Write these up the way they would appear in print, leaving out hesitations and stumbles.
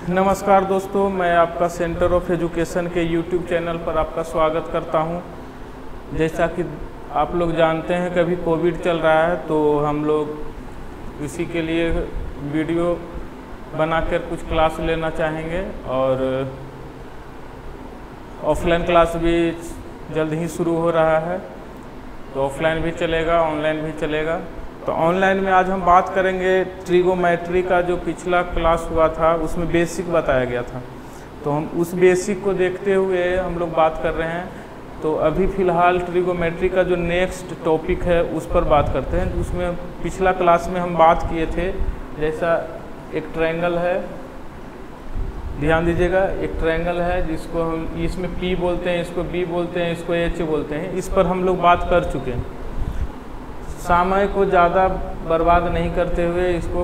नमस्कार दोस्तों, मैं आपका सेंटर ऑफ एजुकेशन के यूट्यूब चैनल पर आपका स्वागत करता हूं। जैसा कि आप लोग जानते हैं कि अभी कोविड चल रहा है, तो हम लोग इसी के लिए वीडियो बनाकर कुछ क्लास लेना चाहेंगे और ऑफलाइन क्लास भी जल्द ही शुरू हो रहा है। तो ऑफलाइन भी चलेगा, ऑनलाइन भी चलेगा। तो ऑनलाइन में आज हम बात करेंगे ट्रिगोमेट्री का। जो पिछला क्लास हुआ था उसमें बेसिक बताया गया था, तो हम उस बेसिक को देखते हुए हम लोग बात कर रहे हैं। तो अभी फ़िलहाल ट्रिगोमेट्री का जो नेक्स्ट टॉपिक है उस पर बात करते हैं। उसमें पिछला क्लास में हम बात किए थे, जैसा एक ट्रायंगल है, ध्यान दीजिएगा, एक ट्रायंगल है जिसको हम इसमें P बोलते हैं, इसको B बोलते हैं, इसको H बोलते हैं। इस पर हम लोग बात कर चुके हैं। समय को ज़्यादा बर्बाद नहीं करते हुए इसको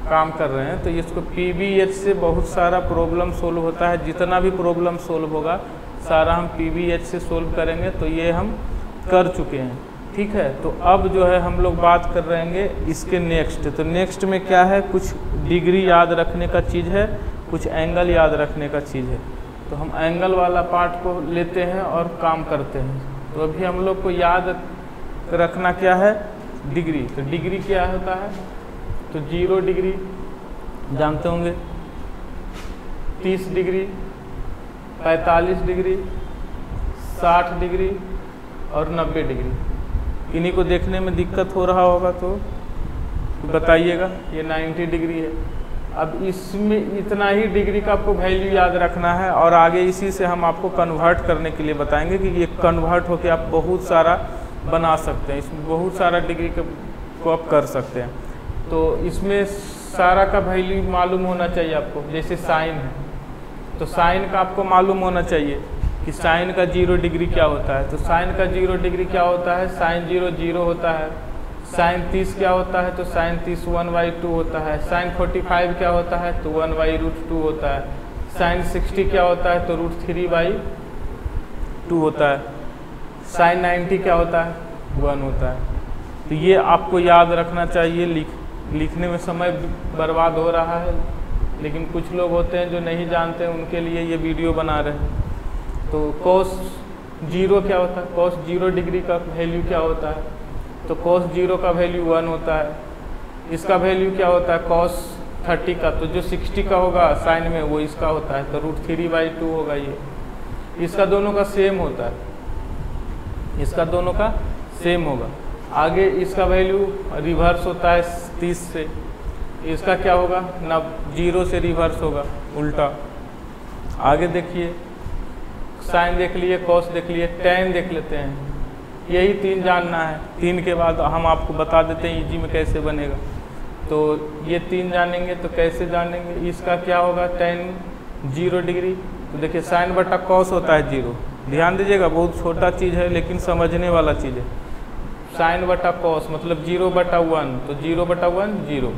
काम कर रहे हैं। तो इसको PBH से बहुत सारा प्रॉब्लम सोल्व होता है। जितना भी प्रॉब्लम सोल्व होगा सारा हम PBH से सोल्व करेंगे। तो ये हम कर चुके हैं, ठीक है। तो अब जो है हम लोग बात कर रहेंगे इसके नेक्स्ट। तो नेक्स्ट में क्या है, कुछ डिग्री याद रखने का चीज़ है, कुछ एंगल याद रखने का चीज़ है। तो हम एंगल वाला पार्ट को लेते हैं और काम करते हैं। तो अभी हम लोग को याद रखना क्या है, डिग्री। तो डिग्री क्या होता है, तो 0 डिग्री जानते होंगे, 30 डिग्री, 45 डिग्री, 60 डिग्री और 90 डिग्री। इन्हीं को देखने में दिक्कत हो रहा होगा तो बताइएगा। ये 90 डिग्री है। अब इसमें इतना ही डिग्री का आपको वैल्यू याद रखना है और आगे इसी से हम आपको कन्वर्ट करने के लिए बताएंगे कि ये कन्वर्ट होकर आप बहुत सारा बना सकते हैं। इसमें बहुत सारा डिग्री को आप कर सकते हैं। तो इसमें सारा का वैल्यू मालूम होना चाहिए आपको। जैसे साइन है, तो साइन का आपको मालूम होना चाहिए कि साइन का 0 डिग्री क्या होता है। तो साइन का 0 डिग्री क्या होता है, साइन 0 0 होता है। साइन 30 क्या होता है, तो साइन 30 1/2 होता है। साइन 45 क्या होता है, तो 1/√2 होता है। साइन 60 क्या होता है, तो √3/2 होता है। साइन 90 क्या होता है, 1 होता है। तो ये आपको याद रखना चाहिए। लिखने में समय बर्बाद हो रहा है, लेकिन कुछ लोग होते हैं जो नहीं जानते, उनके लिए ये वीडियो बना रहे हैं। तो cos 0 क्या होता है, cos 0 डिग्री का वैल्यू क्या होता है, तो cos 0 का वैल्यू 1 होता है। इसका वैल्यू क्या होता है, cos 30 का, तो जो 60 का होगा साइन में वो इसका होता है, तो √3/2 होगा ये। इसका दोनों का सेम होता है, इसका दोनों का सेम होगा। आगे इसका वैल्यू रिवर्स होता है 30 से। इसका क्या होगा, ना 0 से रिवर्स होगा, उल्टा। आगे देखिए, साइन देख लिए, कॉस देख लिए, tan देख लेते हैं। यही 3 जानना है। 3 के बाद हम आपको बता देते हैं इजी में कैसे बनेगा। तो ये 3 जानेंगे तो कैसे जानेंगे, इसका क्या होगा, tan 0 डिग्री। तो देखिए साइन बटा कॉस होता है 0। ध्यान दीजिएगा, बहुत छोटा चीज़ है लेकिन समझने वाला चीज़ है। साइन बटा कॉस मतलब 0/1, तो 0/1 0।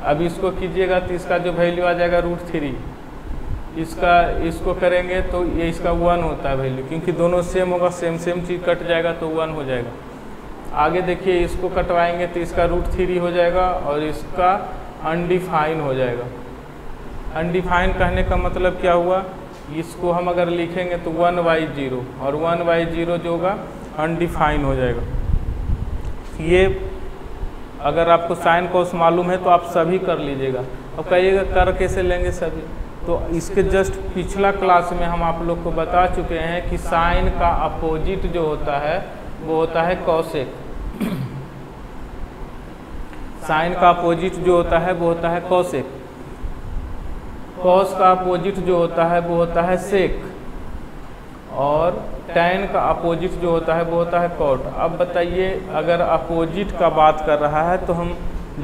अब इसको कीजिएगा तो इसका जो वैल्यू आ जाएगा √3। इसको करेंगे तो ये इसका 1 होता है वैल्यू, क्योंकि दोनों सेम होगा, सेम चीज़ कट जाएगा तो 1 हो जाएगा। आगे देखिए, इसको कटवाएंगे तो इसका √3 हो जाएगा और इसका अनडिफाइन हो जाएगा। अनडिफाइन कहने का मतलब क्या हुआ, इसको हम अगर लिखेंगे तो 1/0 और 1/0 जो होगा अनडिफाइन हो जाएगा। ये अगर आपको साइन कॉस मालूम है तो आप सभी कर लीजिएगा। अब कहिएगा कर कैसे लेंगे सभी, तो इसके जस्ट पिछला क्लास में हम आप लोग को बता चुके हैं कि साइन का अपोजिट जो होता है वो होता है कॉसेक। साइन का अपोजिट जो होता है वो होता है कॉसेक। कॉस का अपोजिट जो होता है वो होता है सेक, और tan का अपोजिट जो होता है वो होता है कॉट। अब बताइए, अगर अपोजिट का बात कर रहा है तो हम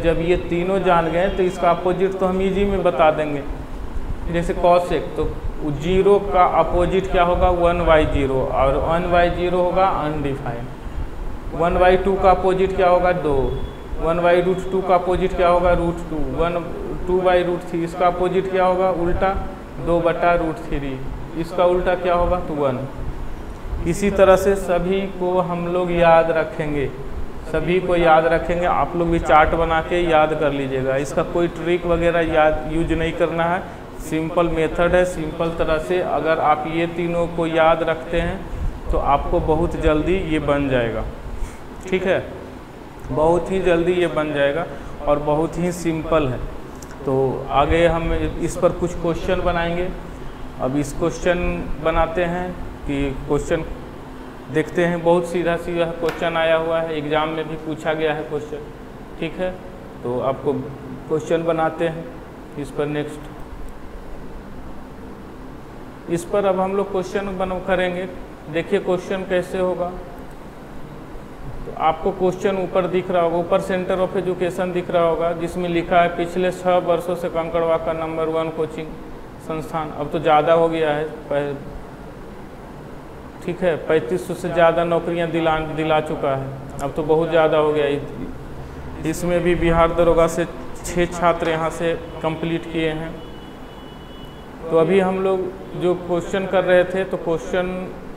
जब ये तीनों जान गए तो इसका अपोजिट तो हम इजी में बता देंगे। जैसे कॉसेक, तो 0 का अपोजिट क्या होगा, 1/0 और 1/0 होगा अनडिफाइन। 1/2 का अपोजिट क्या होगा, 2। 1/√2 का अपोजिट क्या होगा, √2। 2/√3 इसका अपोजिट क्या होगा, उल्टा 2/√3। इसका उल्टा क्या होगा, तो 1। इसी तरह से सभी को हम लोग याद रखेंगे, सभी को याद रखेंगे। आप लोग भी चार्ट बना के याद कर लीजिएगा। इसका कोई ट्रिक वगैरह याद यूज नहीं करना है, सिंपल मेथड है। सिंपल तरह से अगर आप ये तीनों को याद रखते हैं तो आपको बहुत जल्दी ये बन जाएगा। ठीक है, बहुत ही जल्दी ये बन जाएगा और बहुत ही सिंपल है। तो आगे हम इस पर कुछ क्वेश्चन बनाएंगे। अब इस क्वेश्चन बनाते हैं कि क्वेश्चन देखते हैं। बहुत सीधा सीधा क्वेश्चन आया हुआ है, एग्ज़ाम में भी पूछा गया है क्वेश्चन। ठीक है, तो आपको क्वेश्चन बनाते हैं इस पर। नेक्स्ट इस पर अब हम लोग क्वेश्चन करेंगे। देखिए क्वेश्चन कैसे होगा। तो आपको क्वेश्चन ऊपर दिख रहा होगा, ऊपर सेंटर ऑफ एजुकेशन दिख रहा होगा, जिसमें लिखा है पिछले 6 वर्षों से कंकड़वा का नंबर 1 कोचिंग संस्थान। अब तो ज़्यादा हो गया है, ठीक है, 3500 से ज़्यादा नौकरियां दिला चुका है। अब तो बहुत ज़्यादा हो गया। इसमें भी बिहार दरोगा से 6 छात्र यहाँ से कंप्लीट किए हैं। तो अभी हम लोग जो क्वेश्चन कर रहे थे, तो क्वेश्चन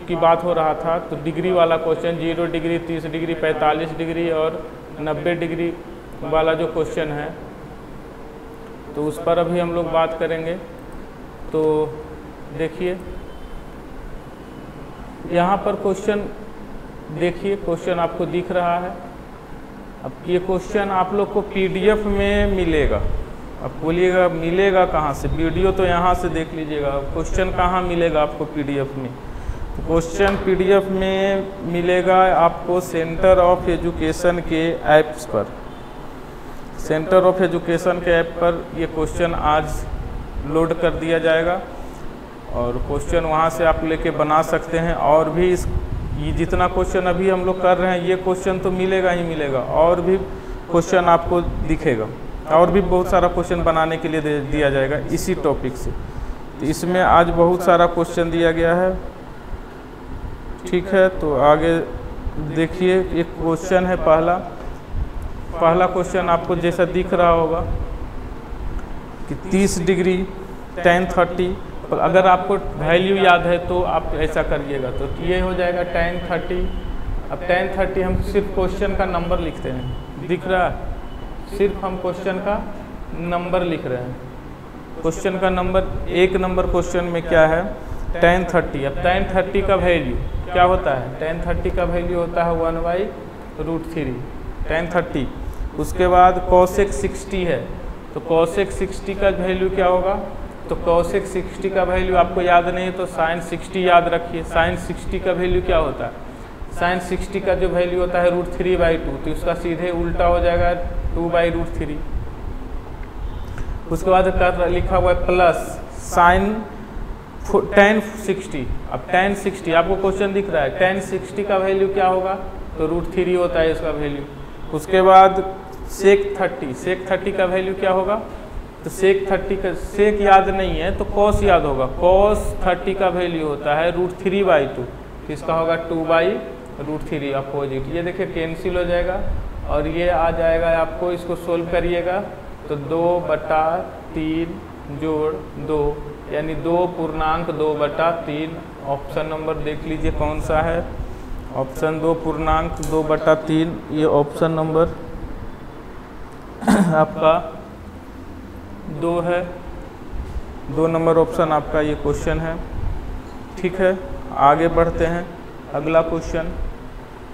की बात हो रहा था। तो डिग्री वाला क्वेश्चन 0 डिग्री, 30 डिग्री, 45 डिग्री और 90 डिग्री वाला जो क्वेश्चन है, तो उस पर अभी हम लोग बात करेंगे। तो देखिए यहाँ पर क्वेश्चन देखिए, क्वेश्चन आपको दिख रहा है। अब ये क्वेश्चन आप लोग को PDF में मिलेगा। अब बोलिएगा मिलेगा कहाँ से? वीडियो तो यहाँ से देख लीजिएगा। क्वेश्चन कहाँ मिलेगा आपको PDF में? तो क्वेश्चन PDF में मिलेगा आपको सेंटर ऑफ एजुकेशन के ऐप्स पर। सेंटर ऑफ एजुकेशन के ऐप पर ये क्वेश्चन आज लोड कर दिया जाएगा और क्वेश्चन वहाँ से आप लेके बना सकते हैं। और भी ये जितना क्वेश्चन अभी हम लोग कर रहे हैं, ये क्वेश्चन तो मिलेगा ही मिलेगा, और भी क्वेश्चन आपको दिखेगा, और भी बहुत सारा क्वेश्चन बनाने के लिए दिया जाएगा इसी टॉपिक से। तो इसमें आज बहुत सारा क्वेश्चन दिया गया है। ठीक है, तो आगे देखिए, एक क्वेश्चन है पहला क्वेश्चन आपको जैसा दिख रहा होगा कि 30 डिग्री tan 30। अगर आपको वैल्यू याद है तो आप ऐसा करिएगा, तो ये हो जाएगा tan 30। अब tan 30 हम सिर्फ क्वेश्चन का नंबर लिखते हैं, दिख रहा है? सिर्फ हम क्वेश्चन का नंबर लिख रहे हैं। क्वेश्चन का नंबर, 1 नंबर क्वेश्चन में क्या है? tan 30। अब tan 30 का वैल्यू क्या होता है? tan 30 का वैल्यू होता है 1/√3 tan 30। उसके बाद cosec 60 है, तो cosec 60 का वैल्यू क्या होगा? तो cosec 60 का वैल्यू आपको याद नहीं है तो sin 60 याद रखिए। sin 60 का वैल्यू क्या होता है? sin 60 का जो वैल्यू होता है √3/2, तो इसका सीधे उल्टा हो जाएगा 2/√3। उसके बाद लिखा हुआ है प्लस sin tan 60। अब tan 60 आपको क्वेश्चन दिख रहा है, tan 60 का वैल्यू क्या होगा? तो √3 होता है इसका वैल्यू। उसके बाद sec 30 का वैल्यू क्या होगा? तो sec 30 का sec याद नहीं है तो cos याद होगा। cos 30 का वैल्यू होता है √3/2, इसका होगा 2/√3 अपोजिट। ये देखिए कैंसिल हो जाएगा और ये आ जाएगा आपको, इसको सोल्व करिएगा तो 2/3 जोड़ 2 यानी 2.2/3। ऑप्शन नंबर देख लीजिए कौन सा है? ऑप्शन 2.2/3। ये ऑप्शन नंबर आपका 2 है। 2 नंबर ऑप्शन आपका ये क्वेश्चन है। ठीक है, आगे बढ़ते हैं। अगला क्वेश्चन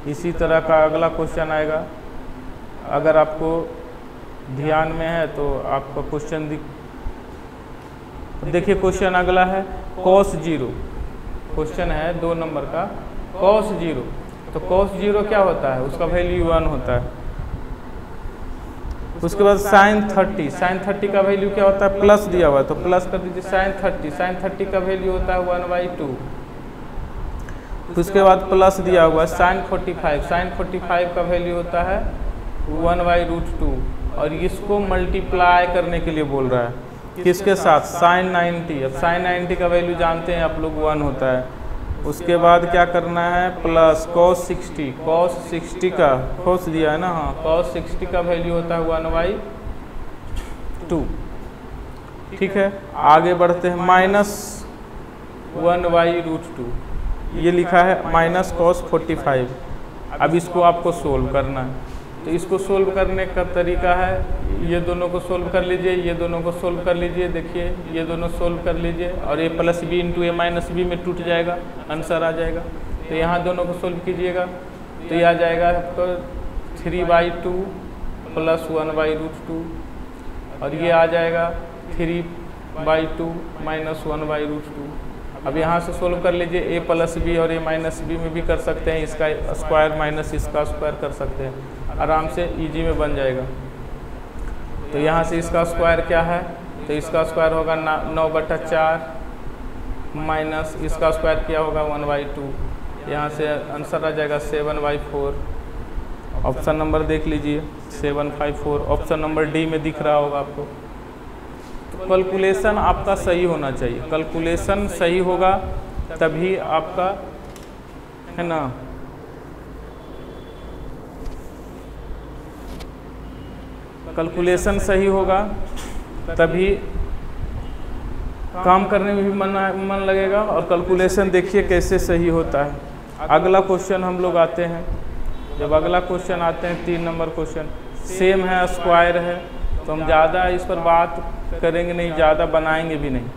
इसी तरह का अगला क्वेश्चन आएगा। अगर आपको ध्यान में है तो आपका क्वेश्चन देखिए। क्वेश्चन अगला है cos 0। क्वेश्चन है 2 नंबर का cos 0। तो cos 0 क्या होता है? उसका वैल्यू 1 होता है। उसके बाद sin 30 का वैल्यू क्या होता है? प्लस दिया हुआ है तो प्लस कर दीजिए। sin 30 का वैल्यू होता है 1/2। उसके बाद प्लस दिया हुआ है sin 45 का वैल्यू होता है 1/√2 और इसको मल्टीप्लाई करने के लिए बोल रहा है किसके साथ? sin 90। अब sin 90 का वैल्यू जानते हैं आप लोग 1 होता है। उसके बाद क्या करना है? प्लस cos 60 का cos दिया है ना, हाँ, cos 60 का वैल्यू होता है 1/2। ठीक है, आगे बढ़ते हैं। -1/√2 ये लिखा है cos 45। अब इसको आपको सोल्व करना है। तो इसको सोल्व करने का तरीका है, ये दोनों को सोल्व कर लीजिए, ये दोनों को सोल्व कर लीजिए। देखिए ये दोनों सोल्व कर लीजिए और a plus b into a minus b में टूट जाएगा, आंसर आ जाएगा। तो यहाँ दोनों को सोल्व कीजिएगा तो ये आ जाएगा आपको 3/2 प्लस 1/√2 और ये आ जाएगा 3/2 माइनस 1/√2। अब यहाँ से सोल्व कर लीजिए, a प्लस बी और a माइनस बी में भी कर सकते हैं, इसका स्क्वायर माइनस इसका स्क्वायर कर सकते हैं, आराम से इजी में बन जाएगा। तो यहाँ से इसका स्क्वायर क्या है, तो इसका स्क्वायर होगा 9/4 माइनस इसका स्क्वायर क्या होगा 1/2, यहाँ से आंसर आ जाएगा 7/4। ऑप्शन नंबर देख लीजिए 7/4, ऑप्शन नंबर डी में दिख रहा होगा आपको। तो कैलकुलेशन आपका सही होना चाहिए, कैलकुलेशन सही होगा तभी आपका, है ना, कैलकुलेशन सही होगा तभी काम करने में भी मन लगेगा। और कैलकुलेशन देखिए कैसे सही होता है। अगला क्वेश्चन हम लोग आते हैं, जब अगला क्वेश्चन आते हैं 3 नंबर क्वेश्चन, सेम है, स्क्वायर है, तो हम ज़्यादा इस पर बात करेंगे नहीं, ज़्यादा बनाएंगे भी नहीं।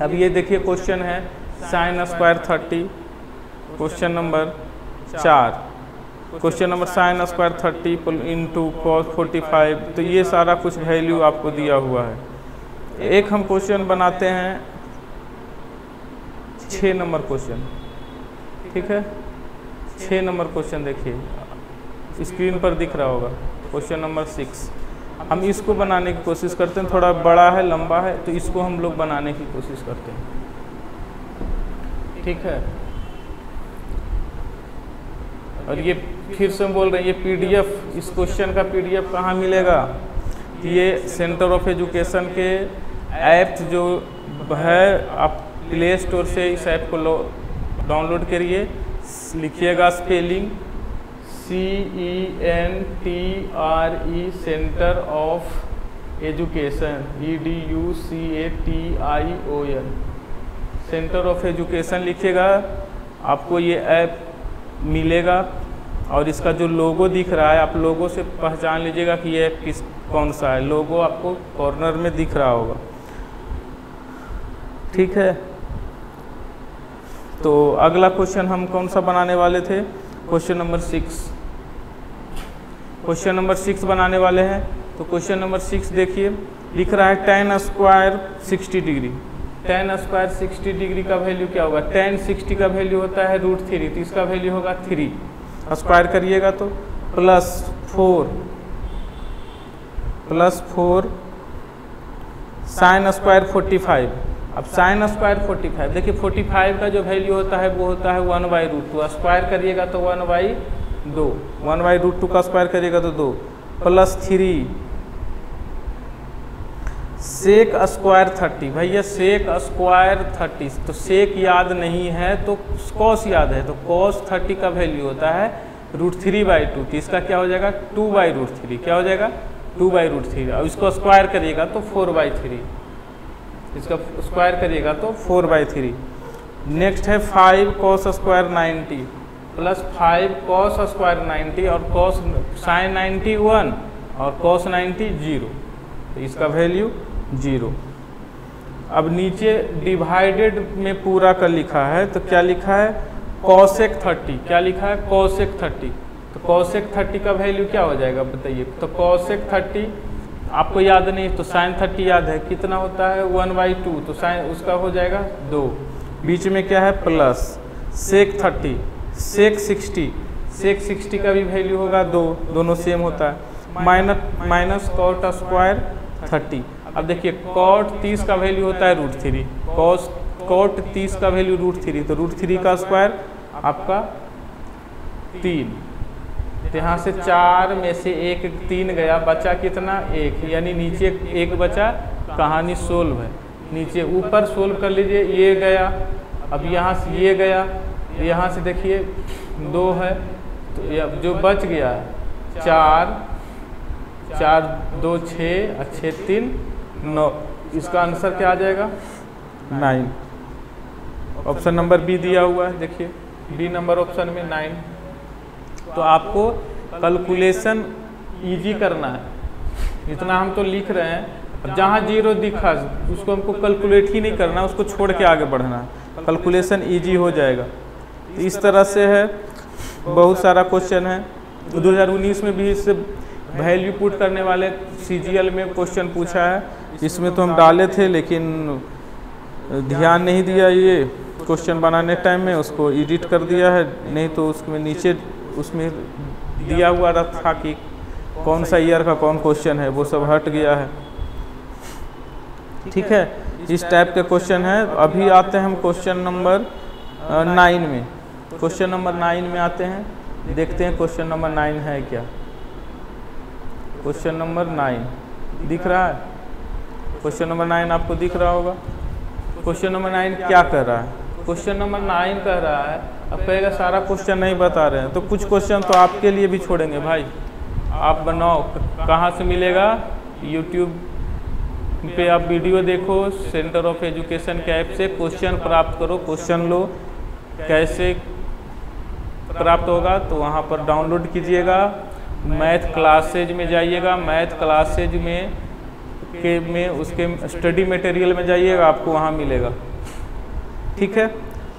अब ये देखिए क्वेश्चन है sine square 30, question number 4, question number sine square 30 into cos 45। तो ये सारा कुछ वैल्यू आपको दिया हुआ है। एक हम क्वेश्चन बनाते हैं 6 नंबर क्वेश्चन, ठीक है। 6 नंबर क्वेश्चन देखिए स्क्रीन पर दिख रहा होगा, क्वेश्चन नंबर 6। हम इसको बनाने की कोशिश करते हैं, थोड़ा बड़ा है, लंबा है, तो इसको हम लोग बनाने की कोशिश करते हैं, ठीक है। और ये फिर से हम बोल रहे हैं, ये पीडीएफ, इस क्वेश्चन का पीडीएफ कहाँ मिलेगा, ये सेंटर ऑफ एजुकेशन के ऐप जो है, आप प्ले स्टोर से इस ऐप को डाउनलोड करिए, लिखिएगा spelling CENTRE centre of education EDUCATION, centre of education लिखिएगा, आपको ये ऐप मिलेगा। और इसका जो लोगो दिख रहा है, आप लोगो से पहचान लीजिएगा कि ये ऐप कौन सा है। लोगो आपको कॉर्नर में दिख रहा होगा, ठीक है। तो अगला क्वेश्चन हम कौन सा बनाने वाले थे, क्वेश्चन नंबर 6, क्वेश्चन नंबर 6 बनाने वाले हैं। तो क्वेश्चन नंबर 6 देखिए, लिख रहा है tan square 60 degree. tan square 60 degree का वैल्यू क्या होगा, tan 60 का वैल्यू होता है √3, तो इसका वैल्यू होगा 3, स्क्वायर करिएगा तो +4 साइन स्क्वायर 45। अब साइन स्क्वायर 45, देखिए 45 का जो वैल्यू होता है वो होता है 1/√2, स्क्वायर करिएगा तो 1/2, 1/√2 का स्क्वायर करिएगा तो 2, +3 सेक स्क्वायर 30। भैया सेक स्क्वायर 30, तो सेक याद नहीं है तो कॉस याद है, तो कॉस 30 का वैल्यू होता है √3/2, तो इसका क्या हो जाएगा 2/√3, क्या हो जाएगा 2/√3। अब इसको स्क्वायर करिएगा तो 4/3, इसका स्क्वायर करिएगा तो 4/3। नेक्स्ट है 5 cos square 90 plus 5 cos square 90 और cos साइन 90 1 और cos 90 0, तो इसका वैल्यू 0। अब नीचे डिवाइडेड में पूरा का लिखा है, तो क्या लिखा है cosec 30, क्या लिखा है cosec 30, तो cosec 30 का वैल्यू क्या हो जाएगा बताइए। तो cosec 30 आपको याद नहीं तो साइन 30 याद है, कितना होता है 1/2, तो साइन उसका हो जाएगा 2, बीच में क्या है प्लस सेक 30, सेक 60 का भी वैल्यू होगा 2, दोनों सेम होता है, माइनस कॉट स्क्वायर 30। अब देखिए कॉट 30 का वैल्यू होता है √3, कॉट 30 का वैल्यू √3, तो √3 का स्क्वायर आपका 3, तो यहाँ से 4 में से 3 गया, बचा कितना 1, यानी नीचे 1 बचा, कहानी सोल्व है। नीचे ऊपर सोल्व कर लीजिए, ये गया, अब यहाँ से ये गया, यहाँ से देखिए 2 है, तो जो बच गया 4 2 6 और 6 3 9, इसका आंसर क्या आ जाएगा 9। ऑप्शन नंबर बी दिया हुआ है, देखिए बी नंबर ऑप्शन में 9। तो आपको कैलकुलेशन इजी करना है। इतना हम तो लिख रहे हैं, अब जहाँ 0 दिखा उसको हमको कैलकुलेट ही नहीं करना, उसको छोड़ के आगे बढ़ना है, कैलकुलेशन इजी हो जाएगा। तो इस तरह से है, बहुत सारा क्वेश्चन है। 2019 में भी इससे वैल्यू पुट करने वाले CGL में क्वेश्चन पूछा है, इसमें तो हम डाले थे लेकिन ध्यान नहीं दिया, ये क्वेश्चन बनाने टाइम में उसको एडिट कर दिया है, नहीं तो उसमें नीचे उसमें दिया हुआ था कि कौन सा ईयर का कौन क्वेश्चन है, वो सब हट गया है। ठीक है, इस टाइप के क्वेश्चन है। अभी आते हैं हम क्वेश्चन नंबर 9 में। क्वेश्चन नंबर 9 में आते हैं, देखते हैं क्वेश्चन नंबर 9 है क्या। क्वेश्चन नंबर 9 दिख रहा है? क्वेश्चन नंबर 9 आपको दिख रहा होगा। क्वेश्चन नंबर 9 क्या कर रहा है? क्वेश्चन नंबर 9 कह रहा है, अब कहेगा सारा क्वेश्चन नहीं बता रहे हैं, तो कुछ क्वेश्चन तो आपके लिए भी छोड़ेंगे भाई, आप बनाओ। कहाँ से मिलेगा? यूट्यूब पे आप वीडियो देखो, सेंटर ऑफ एजुकेशन के ऐप से क्वेश्चन प्राप्त करो, क्वेश्चन लो। कैसे प्राप्त होगा? तो वहाँ पर डाउनलोड कीजिएगा, मैथ क्लासेज में जाइएगा, मैथ क्लासेज में उसके स्टडी मटेरियल में जाइएगा, आपको वहाँ मिलेगा। ठीक है,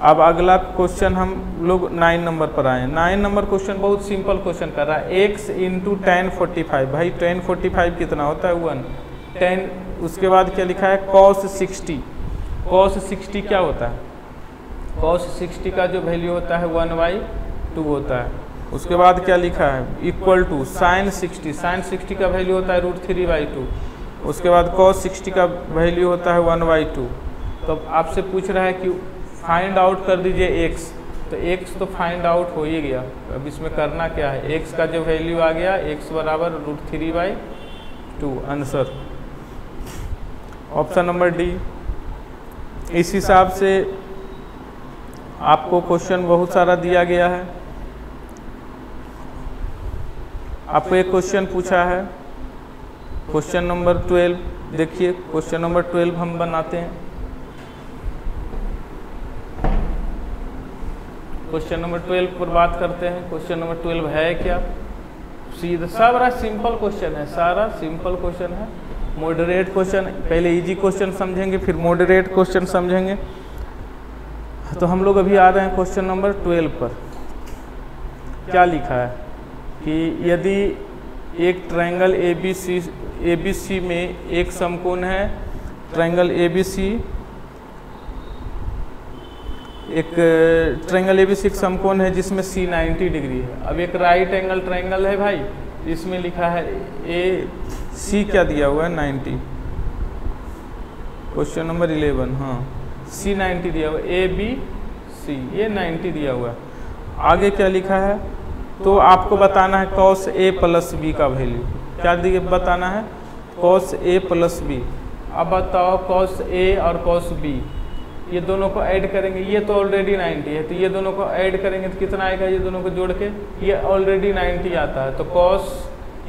अब अगला क्वेश्चन हम लोग 9 नंबर पर आए। 9 नंबर क्वेश्चन बहुत सिंपल क्वेश्चन कर रहा है। x इंटू 1045, भाई 1045 कितना होता है? 1। 10 उसके बाद क्या लिखा है? cos 60। cos 60 क्या होता है? cos 60 का जो वैल्यू होता है 1/2 होता है। उसके बाद क्या लिखा है? Equal to sin 60। sin 60 का वैल्यू होता है √3/2। उसके बाद cos 60 का वैल्यू होता है 1/2। तो आपसे पूछ रहा है कि फाइंड आउट कर दीजिए x, तो x तो फाइंड आउट हो ही गया। अब इसमें करना क्या है? x का जो वैल्यू आ गया, x बराबर √3/2 आंसर। Option number D. इस हिसाब से आपको क्वेश्चन बहुत सारा दिया गया है। आपको एक क्वेश्चन पूछा है, क्वेश्चन नंबर 12। देखिए क्वेश्चन नंबर 12 हम बनाते हैं। क्वेश्चन नंबर 12 पर बात करते हैं। क्वेश्चन नंबर 12 है क्या? सीधा सारा सिंपल क्वेश्चन है, सारा सिंपल क्वेश्चन है। मॉडरेट क्वेश्चन, पहले इजी क्वेश्चन समझेंगे फिर मॉडरेट क्वेश्चन समझेंगे। तो हम लोग अभी आ रहे हैं क्वेश्चन नंबर 12 पर। क्या लिखा है कि यदि एक ट्रायंगल ABC में एक समकोण है, ट्रायंगल ABC एक एक समकोण है जिसमें C 90 डिग्री है। अब एक राइट एंगल ट्रायंगल है भाई, इसमें लिखा है AC क्या दिया हुआ है? 90। क्वेश्चन नंबर 11, हाँ C 90 दिया हुआ है, ABC ये 90 दिया हुआ है। आगे क्या लिखा है? तो आपको बताना है cos A प्लस B का वैल्यू। क्या बताना है? cos A plus B। अब बताओ cos A और cos B ये दोनों को ऐड करेंगे, ये तो ऑलरेडी 90 है, तो ये दोनों को ऐड करेंगे तो कितना आएगा? ये दोनों को जोड़ के ये ऑलरेडी 90 आता है, तो cos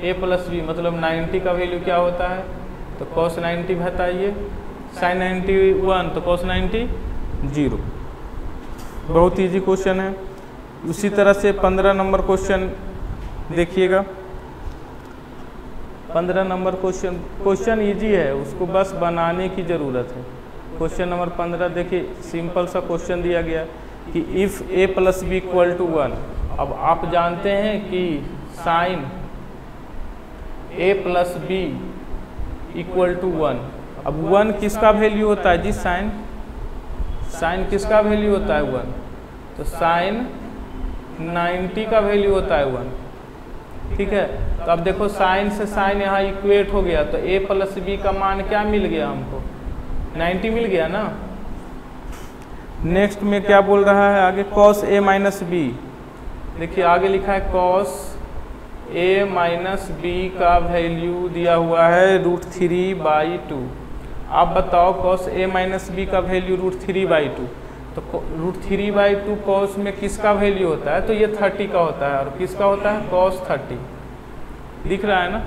A प्लस B मतलब 90 का वैल्यू क्या होता है? तो cos 90 बताइए, sin 90 1, तो cos 90 0। बहुत ईजी क्वेश्चन है। उसी तरह से 15 नंबर क्वेश्चन देखिएगा। 15 नंबर क्वेश्चन ईजी है, उसको बस बनाने की ज़रूरत है। क्वेश्चन नंबर 15 देखिए, सिंपल सा क्वेश्चन दिया गया कि if A plus B equal to 1। अब आप जानते हैं कि sine A plus B equal to 1। अब 1 किसका वैल्यू होता है जी? साइन किसका वैल्यू होता है? 1। तो साइन 90 का वैल्यू होता है 1। ठीक है, तो अब देखो साइन से साइन यहाँ इक्वेट हो गया, तो A प्लस B का मान क्या मिल गया हमको? 90 मिल गया ना। नेक्स्ट में क्या बोल रहा है आगे? cos A minus B। देखिए आगे लिखा है cos A माइनस B का वैल्यू दिया हुआ है √3/2। आप बताओ cos A माइनस B का वैल्यू √3/2, तो √3/2 cos में किसका वैल्यू होता है? तो ये 30 का होता है, और किसका होता है? cos 30। दिख रहा है ना,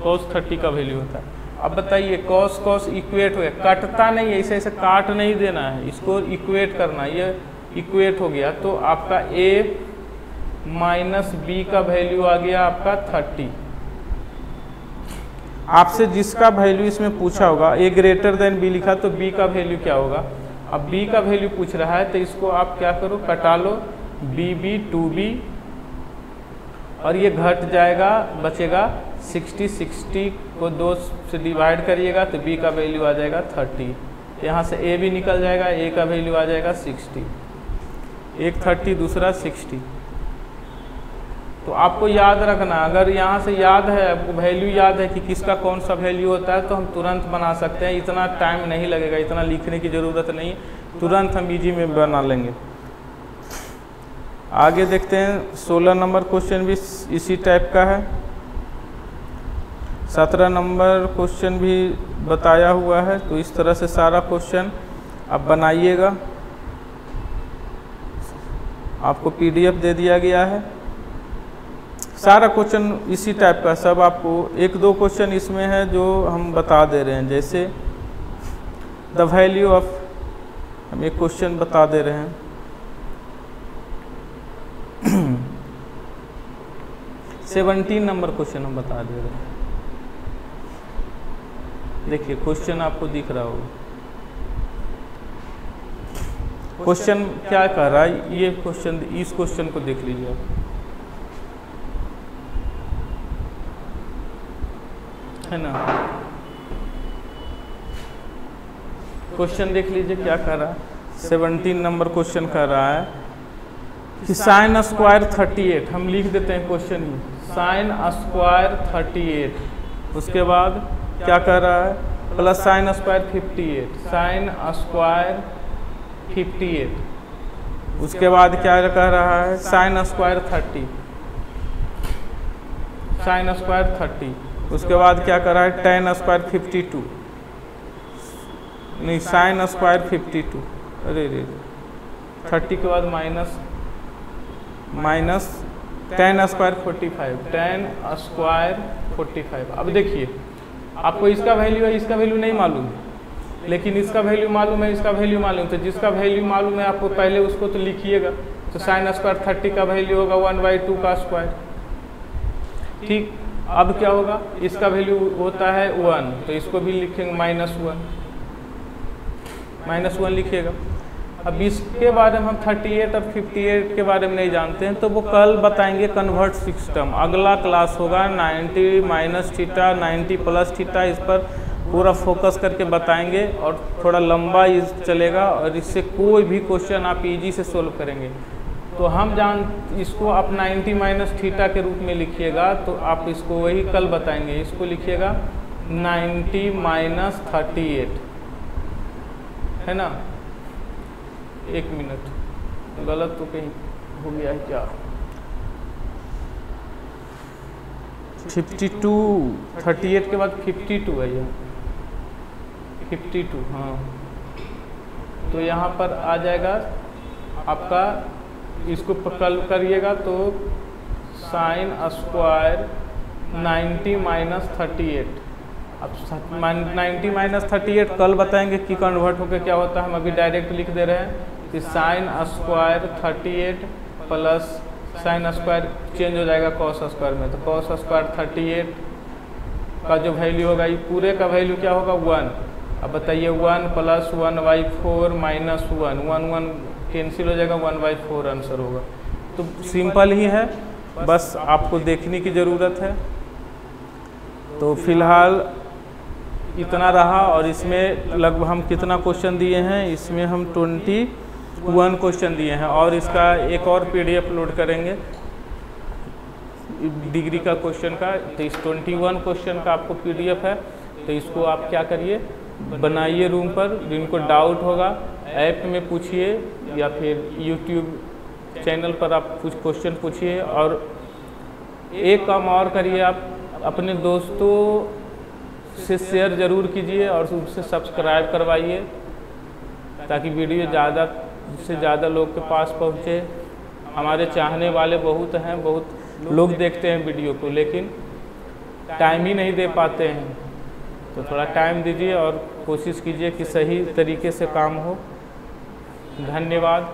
cos 30 का वैल्यू होता है। अब बताइए cos इक्वेट हो गया, कटता नहीं है, ऐसे काट नहीं देना है, इसको इक्वेट करना है। ये इक्वेट हो गया, तो आपका A माइनस बी का वैल्यू आ गया आपका 30। आपसे जिसका वैल्यू इसमें पूछा होगा, ए ग्रेटर देन बी लिखा तो बी का वैल्यू क्या होगा। अब बी का वैल्यू पूछ रहा है तो इसको आप क्या करो, कटा लो, बी बी 2b, और ये घट जाएगा, बचेगा 60। 60 को 2 से डिवाइड करिएगा तो b का वैल्यू आ जाएगा 30। यहाँ से a भी निकल जाएगा, a का वैल्यू आ जाएगा 60। एक 30 दूसरा 60। तो आपको याद रखना, अगर यहाँ से याद है, आपको वैल्यू याद है कि किसका कौन सा वैल्यू होता है तो हम तुरंत बना सकते हैं। इतना टाइम नहीं लगेगा, इतना लिखने की ज़रूरत नहीं, तुरंत हम इजी में बना लेंगे। आगे देखते हैं 16 नंबर क्वेश्चन भी इसी टाइप का है। 17 नंबर क्वेश्चन भी बताया हुआ है। तो इस तरह से सारा क्वेश्चन आप बनाइएगा। आपको PDF दे दिया गया है। सारा क्वेश्चन इसी टाइप का सब आपको, 1-2 क्वेश्चन इसमें है जो हम बता दे रहे हैं। जैसे द वैल्यू ऑफ, हम एक क्वेश्चन बता दे रहे हैं। 17 नंबर क्वेश्चन हम बता दे रहे हैं। देखिए क्वेश्चन आपको दिख रहा होगा। क्वेश्चन क्या कर रहा है, ये क्वेश्चन, इस क्वेश्चन को देख लीजिए आप। है ना, क्वेश्चन देख लीजिए क्या कर रहा है। 17 नंबर क्वेश्चन कर रहा है कि साइन स्क्वायर 38, हम लिख देते हैं क्वेश्चन ही, साइन स्क्वायर 38। उसके बाद क्या कर रहा है, plus sine square 58, sine square 58। उसके बाद क्या कर रहा है, साइन स्क्वायर 30, साइन स्क्वायर 30। उसके बाद क्या कर रहा है, टेन स्क्वायर 52, नहीं साइन स्क्वायर 52, अरे रे 30 के बाद minus ten square 45, ten square 45। अब देखिए आपको इसका वैल्यू है, इसका वैल्यू नहीं मालूम है, लेकिन इसका वैल्यू मालूम है, इसका वैल्यू मालूम। तो जिसका वैल्यू मालूम है आपको पहले उसको तो लिखिएगा। तो साइन स्क्वायर 30 का वैल्यू होगा 1/2 का स्क्वायर। ठीक, अब क्या होगा, इसका वैल्यू होता है 1, तो इसको भी लिखेंगे -1, -1 लिखिएगा। अब इसके बारे में हम 38 और 58 के बारे में नहीं जानते हैं, तो वो कल बताएंगे कन्वर्ट सिस्टम। अगला क्लास होगा 90 माइनस थीटा 90 प्लस थीटा, इस पर पूरा फोकस करके बताएंगे और थोड़ा लंबा चलेगा और इससे कोई भी क्वेश्चन आप इजी से सोल्व करेंगे। तो हम इसको आप 90 माइनस थीटा के रूप में लिखिएगा, तो आप इसको वही कल बताएंगे। इसको लिखिएगा 90 माइनस 38, है ना। एक मिनट, गलत तो कहीं हो गया है क्या, 52, 38 के बाद 52 है यह, 52, हाँ। तो यहाँ पर आ जाएगा आपका, इसको कल करिएगा तो साइन स्क्वायर 90 माइनस 38। अब 90 माइनस 38 कल बताएंगे कि कन्वर्ट होकर क्या होता है। हम अभी डायरेक्ट लिख दे रहे हैं कि sine square 38 plus sine square change हो जाएगा कॉस स्क्वायर में, तो कॉस स्क्वायर 38 का जो वैल्यू होगा, ये पूरे का वैल्यू क्या होगा 1। अब बताइए 1 प्लस 1/4 माइनस 1 कैंसिल हो जाएगा, 1/4 आंसर होगा। तो सिंपल ही है, बस आपको देखने की ज़रूरत है। तो फिलहाल इतना रहा, और इसमें लगभग हम कितना क्वेश्चन दिए हैं, इसमें हम 21 क्वेश्चन दिए हैं, और इसका एक और PDF लोड करेंगे डिग्री का क्वेश्चन का। तो इस 21 क्वेश्चन का आपको PDF है, तो इसको आप क्या करिए, बनाइए रूम पर। जिनको डाउट होगा ऐप में पूछिए या फिर YouTube चैनल पर आप कुछ क्वेश्चन पूछिए। और एक काम और करिए, आप अपने दोस्तों से शेयर ज़रूर कीजिए और उससे सब्सक्राइब करवाइए, ताकि वीडियो ज़्यादा से ज़्यादा लोग के पास पहुँचे। हमारे चाहने वाले बहुत हैं, बहुत लोग देखते हैं वीडियो को, लेकिन टाइम ही नहीं दे पाते हैं। तो थोड़ा टाइम दीजिए और कोशिश कीजिए कि सही तरीके से काम हो। धन्यवाद।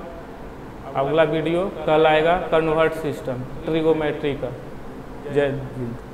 अगला वीडियो कल आएगा कन्वर्ट सिस्टम ट्रिगोमेट्री का। जय हिंद।